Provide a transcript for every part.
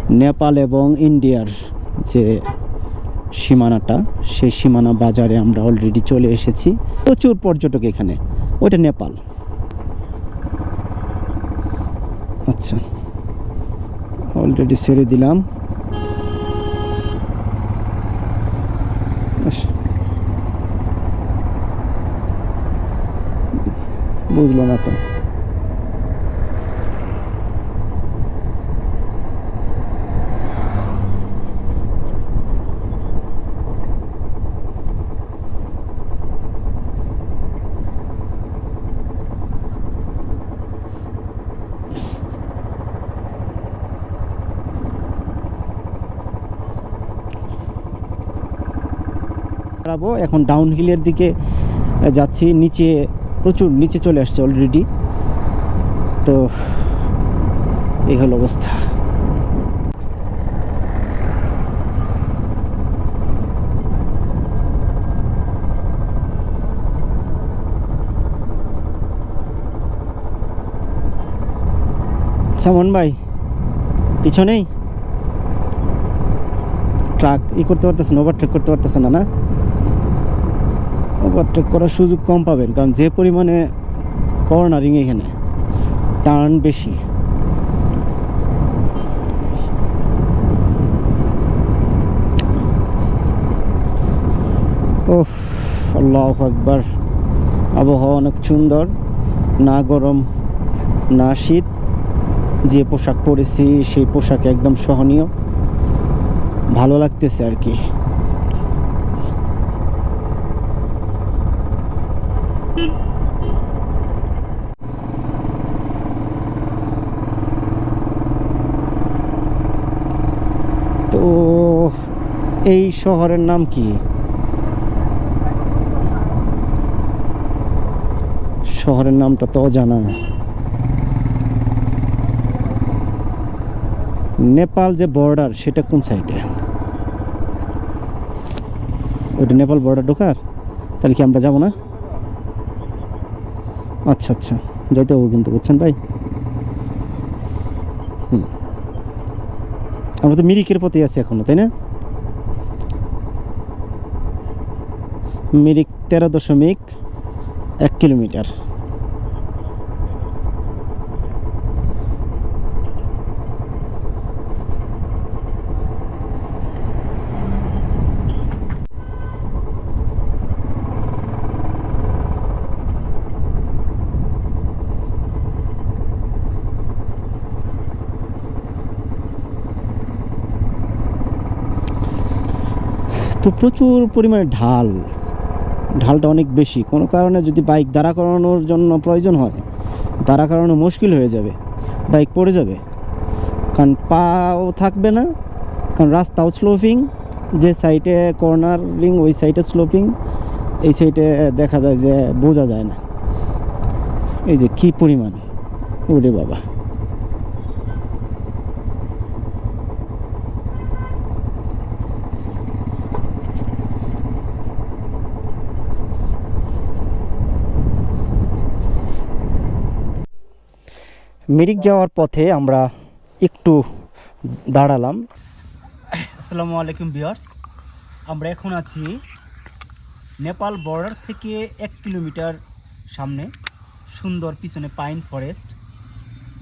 নেপাল এবং ইন্ডিয়ার যে সীমানাটা, সেই সীমানা বাজারে আমরা অলরেডি চলে এসেছি। প্রচুর পর্যটক এখানে। ওইটা নেপাল। আচ্ছা, অলরেডি ছেড়ে দিলাম। বুঝলো না তো। এখন ডাউন হিলের দিকে যাচ্ছি। নিচে প্রচুর নিচে চলে আসছে অলরেডি। তো এই হলো অবস্থা। সামন ভাই পিছনেই ট্রাক করতে পারতেছে না, ওভারটেক করতে পারতেছে না। না, ওভারটেক করার সুযোগ কম পাবেন, কারণ যে পরিমাণে কর্নারিং, এখানে টার্ন বেশি। ওহ, আল্লাহু আকবার। আবহাওয়া অনেক সুন্দর, না গরম না শীত। যে পোশাক পরেছি সেই পোশাক একদম সহনীয়, ভালো লাগতেছে আর কি। তো এই শহরের নাম কি? শহরের নামটা তো অজানা। নেপাল যে বর্ডার, সেটা কোন সাইডে? ওইটা নেপাল বর্ডার ঢোকার? তাহলে কি আমরা যাবো না? আচ্ছা আচ্ছা, যাইতে হবো কিন্তু, বুঝছেন ভাই। আমরা তো মিরিকের পথে আছি এখনো, তাই না? মিরিক 13.1 কিলোমিটার। তো প্রচুর পরিমাণে ঢালটা অনেক বেশি। কোনো কারণে যদি বাইক দাঁড়া করানোর জন্য প্রয়োজন হয়, দাঁড়া করানো মুশকিল হয়ে যাবে, বাইক পড়ে যাবে, কারণ পাও থাকবে না, কারণ রাস্তাও স্লোপিং। যে সাইডে কর্নারিং ওই সাইডে স্লোপিং, এই সাইডে দেখা যায় যে বোঝা যায় না। এই যে কি পরিমাণ, ওরে বাবা। মিরিক যাওয়ার পথে আমরা একটু দাঁড়ালাম। আসসালামু আলাইকুম ভিউয়ার্স, আমরা এখন আছি নেপাল বর্ডার থেকে 1 কিলোমিটার সামনে, সুন্দর পিছনে পাইন ফরেস্ট।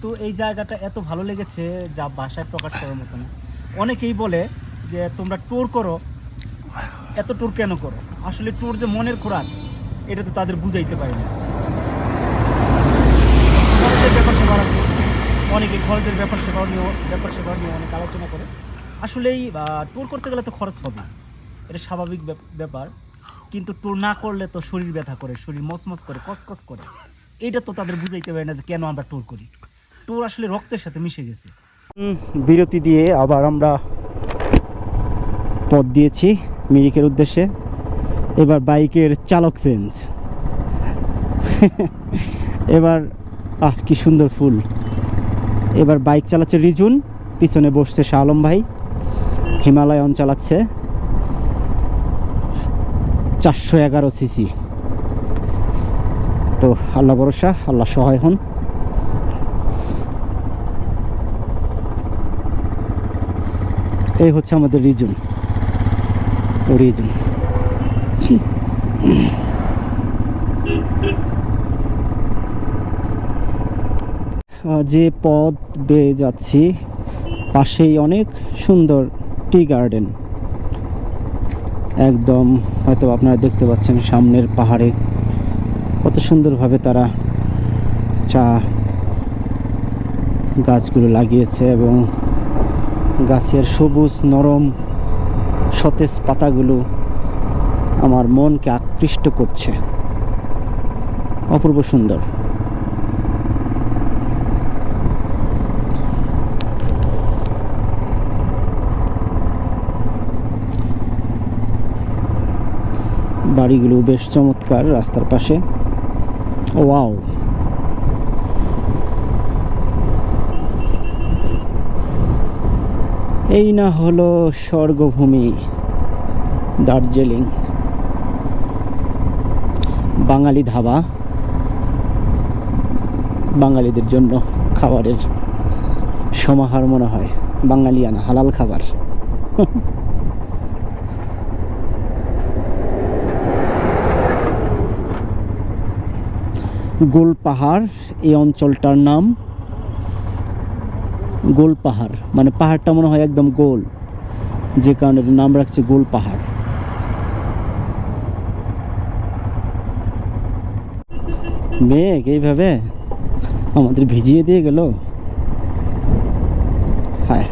তো এই জায়গাটা এত ভালো লেগেছে যা ভাষায় প্রকাশ করার মতো না। অনেকেই বলে যে তোমরা ট্যুর করো, এত ট্যুর কেন করো? আসলে ট্যুর যে মনের খোরাক, এটা তো তাদের বুঝাইতে পারে না। ব্যাপার সেবার আছে, অনেকে খরচের ব্যাপার সেবা নিয়ে অনেক আলোচনা করে। আসলেই ট্যুর করতে গেলে তো খরচ হবে, এটা স্বাভাবিক ব্যাপার। কিন্তু ট্যুর না করলে তো শরীর ব্যথা করে, শরীর মচমচ করে, কসকস করে। এইটা তো তাদের বুঝাইতে পারে না যে কেন আমরা ট্যুর করি। ট্যুর আসলে রক্তের সাথে মিশে গেছে। বিরতি দিয়ে আবার আমরা পথ দিয়েছি মিরিকের উদ্দেশ্যে। এবার বাইকের চালক চেঞ্জ। এবার কি সুন্দর ফুল। এবার বাইক চালাচ্ছে রিজুন, পিছনে বসছে শাহ আলম ভাই। হিমালয়ান চালাচ্ছে 411 সিসি। তো আল্লাহ ভরসা, আল্লাহ সহায় হন। এই হচ্ছে আমাদের রিজন। যে পথ বেয়ে যাচ্ছি পাশেই অনেক সুন্দর টি গার্ডেন। একদম হয়তো আপনারা দেখতে পাচ্ছেন সামনের পাহাড়ে কত সুন্দরভাবে তারা চা গাছগুলো লাগিয়েছে এবং গাছের সবুজ নরম সতেজ পাতাগুলো আমার মনকে আকৃষ্ট করছে। অপূর্ব সুন্দর। বাড়িগুলো বেশ চমৎকার রাস্তার পাশে। ওয়াও, এই না হলো স্বর্গভূমি দার্জিলিং। বাঙালি ধাবা, বাঙালিদের জন্য খাবারের সমাহার মনে হয়। বাঙালিয়ানা হালাল খাবার। গোল পাহাড়, এই অঞ্চলটার নাম গোল পাহাড়। মানে পাহাড়টা মনে হয় একদম গোল, যে কারণে নাম রাখছে গোল পাহাড়। মেঘ এইভাবে আমাদের ভিজিয়ে দিয়ে গেল। হায়,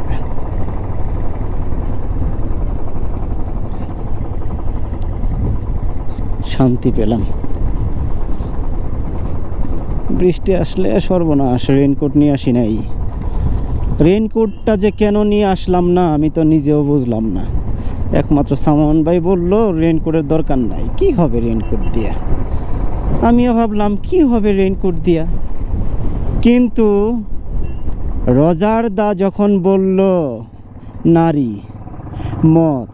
শান্তি পেলাম। বৃষ্টি আসলে সর্বনাশ। রেইনকোট নিয়ে আসি নাই। রেইনকোটটা যে কেন নিয়ে আসলাম না আমি তো নিজেও বুঝলাম না। একমাত্র সামান ভাই বললো রেইনকোটের দরকার নাই, কি হবে রেইনকোট দিয়া। আমিও ভাবলাম কি হবে রেইনকোট দিয়া, কিন্তু রজার দা যখন বলল নারী, মদ,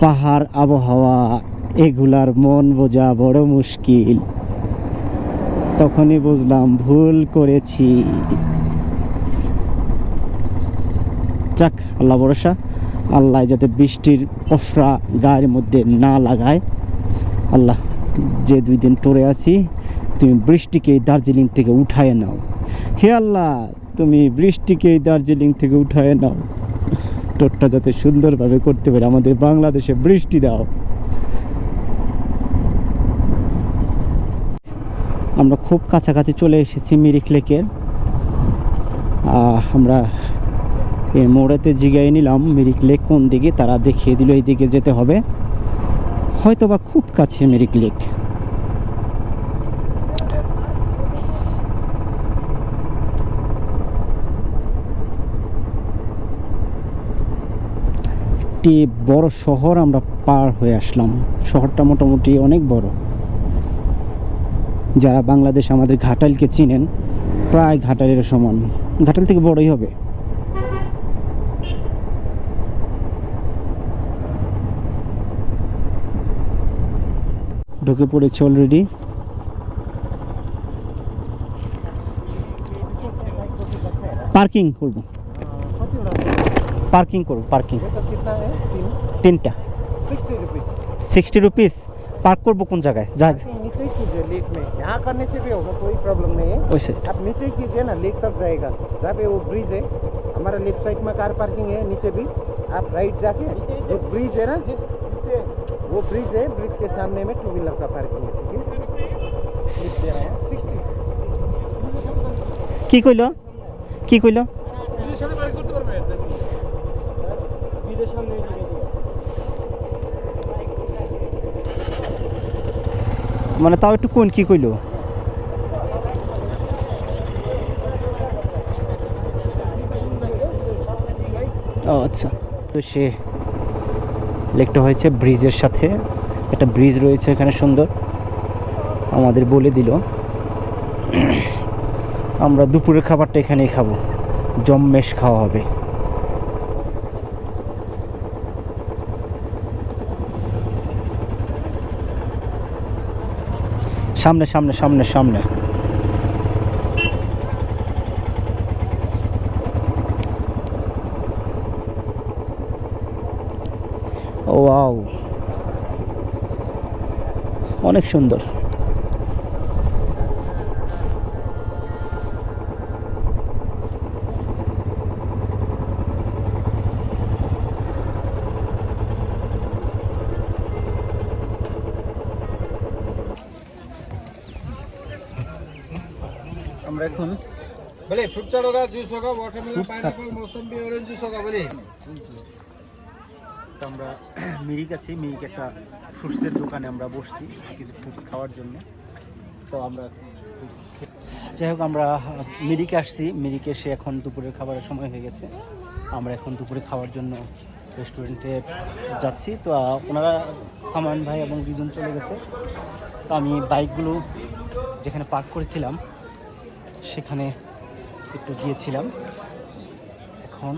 পাহাড়, আবহাওয়া, এগুলার মন বোঝা বড় মুশকিল, তখনই বুঝলাম ভুল করেছি। যাক, আল্লাহ ভরসা। আল্লাহ যাতে বৃষ্টির পসরা গায়ের মধ্যে না লাগায়। আল্লাহ, যে 2 দিন টরে আছি, তুমি বৃষ্টিকে দার্জিলিং থেকে উঠায় নাও। হে আল্লাহ, তুমি বৃষ্টিকে দার্জিলিং থেকে উঠায় নাও। টোরটা যাতে সুন্দরভাবে করতে পারে। আমাদের বাংলাদেশে বৃষ্টি দাও। আমরা খুব কাছাকাছি চলে এসেছি মিরিক লেকের। আমরা এই মোড়েতে জিগাই নিলাম মিরিক লেক কোন দিকে, তারা দেখিয়ে দিল এই দিকে যেতে হবে। হয়তো বা খুব কাছে মিরিক লেক। একটি বড় শহর আমরা পার হয়ে আসলাম। শহরটা মোটামুটি অনেক বড়। যারা বাংলাদেশ আমাদের ঘাটাইলকে চিনেন, প্রায় ঘাটাইলের সমান, ঘাটাইল থেকে বড়ই হবে। ঢুকে পড়েছে অলরেডি। পার্কিং করব, पार्किंग करो। पार्किंग कितना है? 3टा 60 रुपीज। 60 रुपीस। पार्क करबो कौन जगह? जगह नीचे ही कीजिए लेक में, यहाँ करने से भी होगा, कोई प्रॉब्लम नहीं है। वैसे आप नीचे ही कीजिए ना, लेक तक जाएगा। जहाँ पे वो ब्रिज है, हमारा लेफ्ट साइड में कार पार्किंग है, नीचे भी आप राइट जाके जो ब्रिज है ना, वो ब्रिज है, ब्रिज के सामने में 2 व्हीलर का पार्किंग है। ठीक है, की कइलो की कइलो মানে তাও একটু কোন কি কইলো? ও আচ্ছা, তো সে লেকটা হয়েছে ব্রিজের সাথে। একটা ব্রিজ রয়েছে এখানে সুন্দর, আমাদের বলে দিল। আমরা দুপুরের খাবারটা এখানেই খাবো, জম্মেশ খাওয়া হবে। সামনে সামনে সামনে সামনে। অনেক সুন্দর। আমরা এখন बोले फ्रूट चाट होगा, जूस होगा, वाटरमेलन, Fruits पाइनएप्पल, खाচ্ছি। मौसम्बी, ऑरेंज जूस होगा बोले। তো আমরা মিরিক আছি, মিরিক একটা ফ্রুটসের দোকানে আমরা বসছি কিছু ফ্রুটস খাওয়ার জন্য। তো আমরা fruits যাই হোক, আমরা মিরিকে আসছি, মিরিকে এসে এখন দুপুরের খাবারের সময় হয়ে গেছে। আমরা এখন দুপুরে খাওয়ার জন্য রেস্টুরেন্টে যাচ্ছি। তো ওনারা সামান ভাই এবং রিজন চলে গেছে। তো আমি বাইকগুলো যেখানে পার্ক করেছিলাম সেখানে একটু গিয়েছিলাম। এখন